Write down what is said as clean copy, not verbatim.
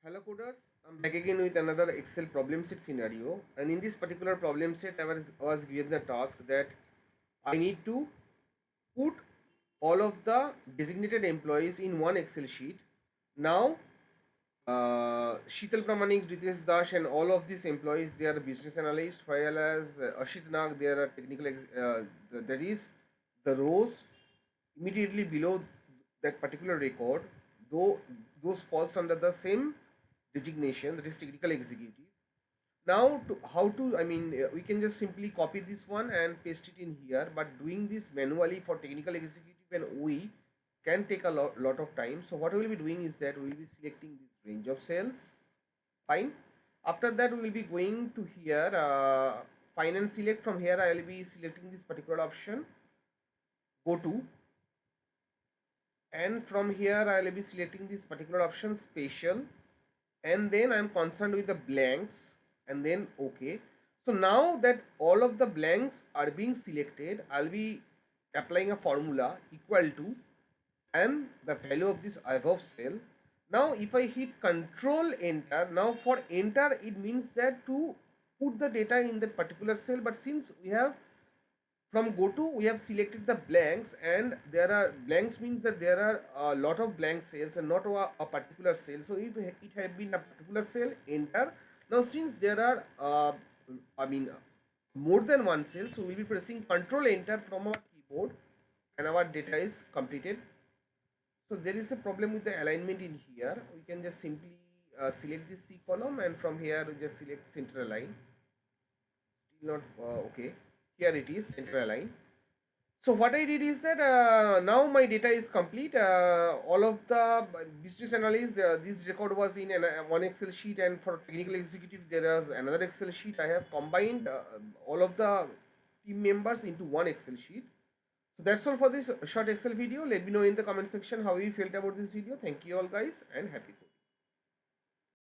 Hello coders, I'm back again with another Excel problem set scenario, and in this particular problem set I was given the task that I need to put all of the designated employees in one Excel sheet. Now Sheetal Pramanik, Ritesh Dash and all of these employees, they are business analysts, while as Ashit Nag, they are that is the rows immediately below that particular record, though those falls under the same designation, that is technical executive. Now to how to, we can just simply copy this one and paste it in here, but doing this manually for technical executive and OE can take a lot of time. So what we will be doing is that we will be selecting this range of cells. Fine. After that we will be going to here, find and select. From here I will be selecting this particular option, go to, and from here I will be selecting this particular option, spatial, and then I'm concerned with the blanks, and then OK. So now that all of the blanks are being selected, I'll be applying a formula equal to and the value of this above cell. Now if I hit control enter, now for enter it means that to put the data in that particular cell, but since we have from go to we have selected the blanks, and there are blanks means that there are a lot of blank cells and not a particular cell. So if it had been a particular cell, enter. Now since there are I mean more than one cell, so we'll be pressing control enter from our keyboard and our data is completed. So there is a problem with the alignment in here. We can just simply select this C column, and from here we just select center align. Still not okay. Here it is center align. So what I did is that now my data is complete. All of the business analysis, this record was in one Excel sheet, and for technical executive there is another Excel sheet. I have combined all of the team members into one Excel sheet. So that's all for this short Excel video. Let me know in the comment section how you felt about this video. Thank you all guys, and happy coding.